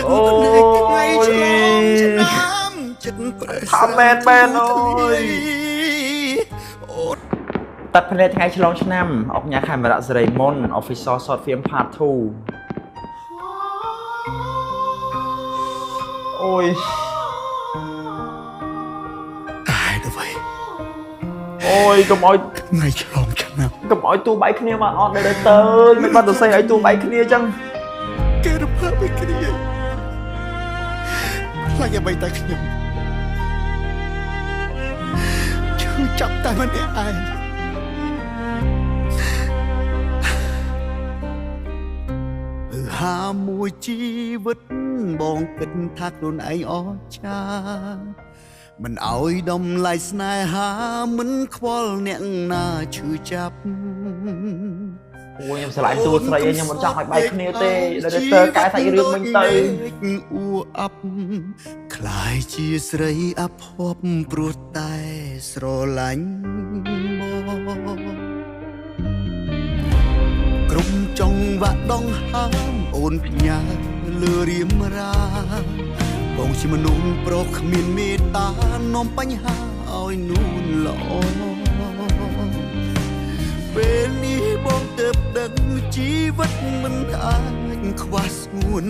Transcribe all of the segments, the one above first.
โอ้ยทำแมนโอ้ยตัดเพลงไงฉลองชนะออกงานขายมาละเซเรมอนออฟฟิศซอดเฟียมพาร์ททูโอ้ยตายด้วยโอ้ยก็มอยไงฉลองชนะก็มอยตัวใบเคลียมาออนได้เตยไม่บ้านตัวใส่ไอตัวใบเคลียจังแกระเพื่อไปเคลียลายอย่าไปตายขยมชื่อจับแต่มันได้ไอหาមួយជីវិតបងគិតថាខ្លួនឯងអស្ចារ្យមិនអោយដំឡៃស្នេហាមិនខ្វល់អ្នកណាឈឺចាប់โอ้ยยังสลายตัวใส่ยังมันจังให้ใบเคลียទេแล้วเตอกายใส่เรื่องมันเตยអ៊ូអាប់คล้ายជាស្រីអភ័ព្វព្រោះតែស្រឡាញ់មកក្រុមចង់វាក់ដងហើមអូនផ្ញើលើរៀមរាបងជាមនុស្សប្រុសគ្មានមេត្តានាំបញ្ហាឲ្យនួនល្អពេលនេះបងទៅដឹងជីវិតមិនអាចខ្វះស្ងួន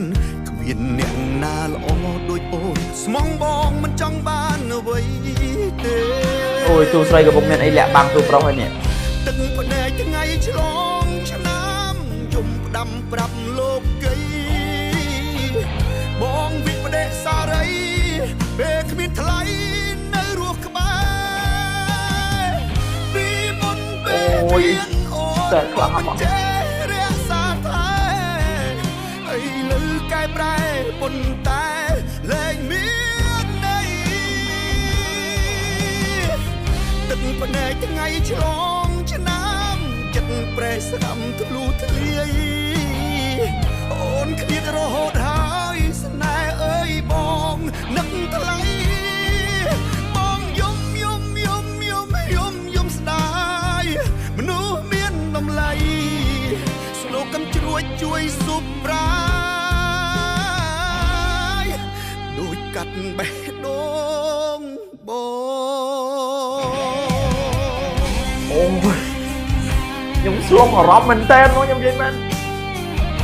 គ្មានអ្នកណាល្អដូចអូនស្មងបងមិនចង់បានអ្វីទេអូយទូស្រីក៏ពុំមានអីលាក់បាំងទូប្រុសហើយនេះទឹកភ្នែកថ្ងៃឆ្លងឆ្នាំយំផ្ដាំប្រាប់លោកីបងវិបដិសារីពេលគ្មានថ្លៃនៅរស់ក្បែរពីមុនពេលអូយតែខ្លាំងអត់ចេះរក្សាតែឥឡូវកែប្រែប៉ុន្តែលែងមានន័យទឹកភ្នែកថ្ងៃឆ្លងឆ្នាំចិត្តប្រេះស្រាំធ្លុះធ្លាយអូនឃ្លាតរហូតហើយស្នេហ៍អើយបងនឹកថ្លៃបងយំស្ដាយមនុស្សមានតម្លៃស្នូកកំជ្រួចជួយស៊ុបប្រាយដូចកាត់បេះដូងបងអូយខ្ញុំស្លងអារម្មណ៍មែនតើខ្ញុំនិយាយមែន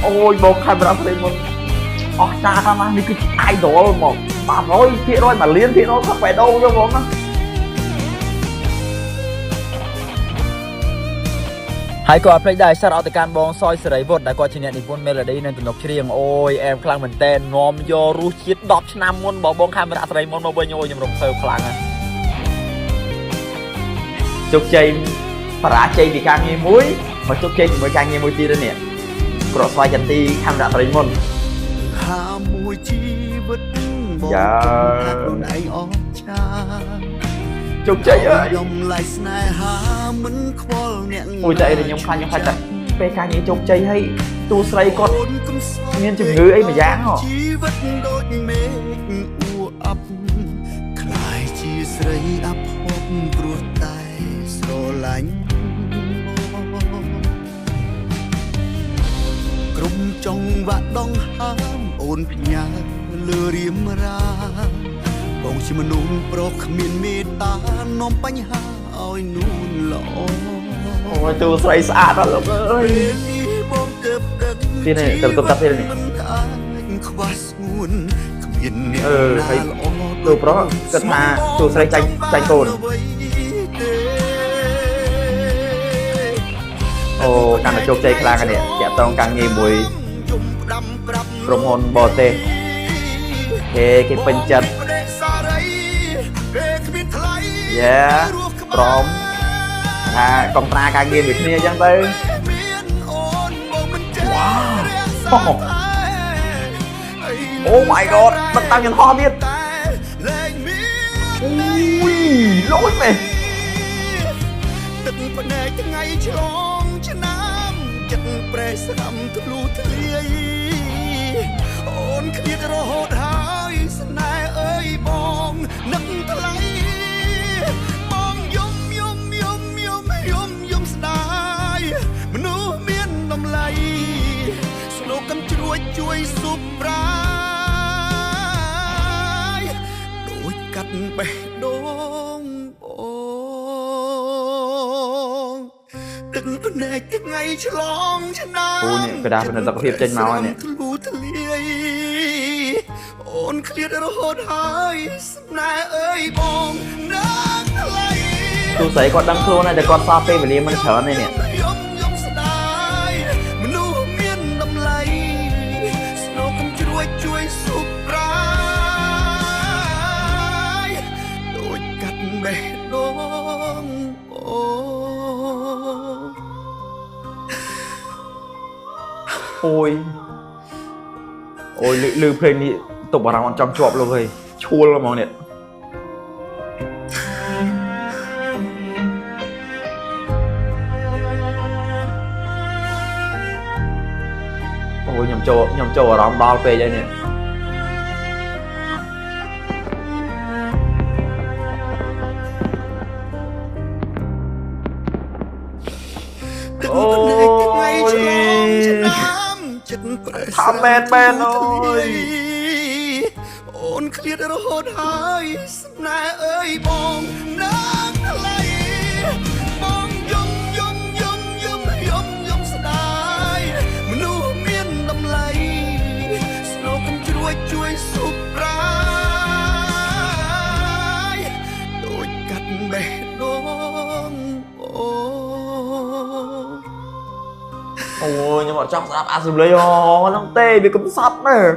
អូយបងខេមរ៉ាផ្លេមុនអស់ចាខ្លាំងណាស់នេះគឺ idol មក300%មួយលានភាគរយថាបេះដូងយកហ្មងណាហើយក៏អត់ភ្លេចដែរសារអត់ទៅកាន់បងសយសេរីវុឌ្ឍដែលគាត់ជាអ្នកនិពន្ធ melody និងទំនុកច្រៀងអូយអែមខ្លាំងមែនតើនាំយករសជាតិ10ឆ្នាំមុនបងខេមរ៉ាសេរីមុនមកវិញអូយខ្ញុំរំភើបខ្លាំងណាស់ជោគជ័យបរាជ័យពីការងារមួយមកជោគជ័យជាមួយការងារមួយទៀតនេះក្រស្វាយចន្ទីខេមរៈសេរីមុនហាមួយជីវិតបងខ្លួនឯងអស្ចារ្យជោគជ័យហើយយំឡៃស្នេហាមិនខ្វល់អ្នកអូយតែខ្ញុំខ្លាចតែពេលការងារជោគជ័យហើយទូស្រីគាត់មានជំងឺអីមួយយ៉ាងហ៎ជីវិតដូចមេឃអ៊ូអាប់คล้ายជាស្រីអភ័ព្វព្រោះតែស្រឡាញ់ក្រុមចង់វាក់ដងហើមអូនផ្ញើលើរៀមរាបងជាមនុស្សប្រុសគ្មានមេត្តានាំបញ្ហាឲ្យនួនល្អអូយទូស្រីស្អាតអត់លោកអើយបងទៅដឹងទីនេះទៅតាប់ទៀតនេះខ្វះស្ងួនគ្មានអ្នកហើយទូប្រុសគិតថាទូស្រីចាញ់កូនអូកាន់តែជោគជ័យខ្លាំងនេះតាក់តងការងារមួយក្រុមហ៊ុនបរទេសគេពេញចិត្តព្រមថាកុំប្រាការងារដូចគ្នាអញ្ចឹងទៅវ៉ាអូ my god មិនតាំងយន្តហោះទៀតអូយលូចមែនទឹកភ្នែកថ្ងៃឆ្លងឆ្នាំចិត្តប្រេះស្រាំធ្លុះធ្លាយអូនឃ្លាតរហូតហើយស្នេហ៍អើយបងនឹកថ្លៃបងយំស្ដាយមនុស្សមានតម្លៃស្នូកកំជ្រួចជួយស៊ុបប្រា ត់បេះដូងបងទឹកភ្នែកថ្ងៃឆ្លងឆ្នាំ អូនេះកដាស់នៅសុខភាពចេញមកហើយនេះ ធ្លូធ្លាយអូនឃ្លាតរហូតហើយស្នេហ៍អើយបងណាស់ថ្លៃ ទូស្រីគាត់ដឹងខ្លួនហើយតែគាត់សល់ពេលវេលាមិនច្រើនទេនេះ យំស្ដាយមនុស្សមានតម្លៃស្នូកុំជ្រួយជួយសុខប្រាយដូចកាត់បេះដូងអូ អូយលឺភ្លេងនេះទុកអារម្មណ៍អត់ចង់ជាប់លោកអើយឈួលហ្មងនេះអូយខ្ញុំចូលអារម្មណ៍ដល់ពេកហើយនេះ ទឹកភ្នែកថ្ងៃឆ្លងឆ្នាំចិត្តប្រេះ ថាមែនអូយ អូនឃ្លាតរហូតហើយស្នេហ៍អើយបងណាស់ថ្លៃបងយំស្ដាយមនុស្សមានតម្លៃស្នូកុំជ្រួយជួយសុខប្រាយដូចកាត់បេះដូងអូ អូយខ្ញុំអត់ចង់ស្ដាប់អាសំឡេងហ្នឹងទេវាកំសត់ណាស់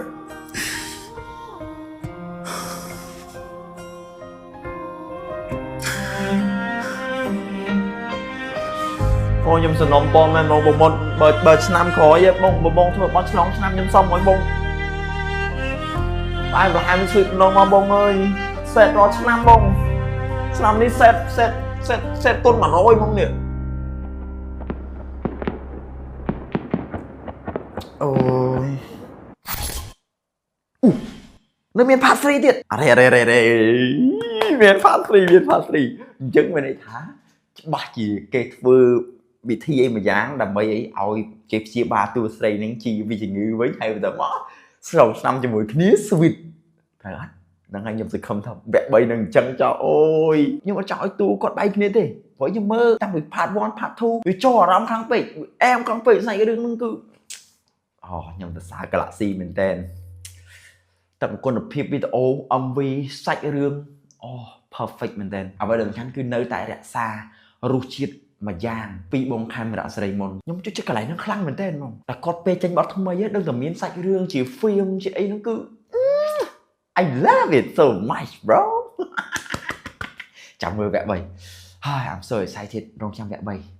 អូខ្ញុំសំណុំពរមែនបងមុនបើឆ្នាំក្រោយបងធ្វើបោះឆ្លងឆ្នាំខ្ញុំសុំឲ្យបងតែប្រហែលជួយដំណងមកបងអើយសេតរាល់ឆ្នាំបងឆ្នាំនេះសេតទុន100បងនេះអូយនៅមានផាតហ្វ្រីទៀតអរេមានផាតហ្វ្រីអញ្ចឹងមានន័យថាច្បាស់ជាគេធ្វើវិធីអីមួយយ៉ាងដើម្បីឲ្យគេព្យាបាលទូស្រីនឹងជីវិជំងឺវិញហើយទៅមកស្រោឆ្នាំជាមួយគ្នា sweet ត្រូវអត់ហ្នឹងហើយខ្ញុំសង្ឃឹមថាវគ្គ3នឹងអញ្ចឹងចោលអូយខ្ញុំអត់ចង់ឲ្យទូគាត់បែកគ្នាទេព្រោះខ្ញុំមើលតាំងពី part 1 part 2វាចូលអារម្មណ៍ខ្លាំងពេកអែមខ្លាំងពេកស្អីរឿងហ្នឹងគឺអូខ្ញុំទៅសារ Galaxy មែនតើតែគុណភាពវីដេអូ MV សាច់រឿងអូ perfect មែនតើអ្វីដែលសំខាន់គឺនៅតែរក្សារសជាតិមួយយ៉ាងពីបងខេមរៈសេរីមុនខ្ញុំជួយចិត្តកន្លែងហ្នឹងខ្លាំងមែនតើហ្មងតែគាត់ពេលចេញបទថ្មីហ្នឹងដឹងតែមានសាច់រឿងជា film ជាអីហ្នឹងគឺ I love it so much bro ចាំមើលវគ្គ3 Hi I'm so excited រងចាំវគ្គ3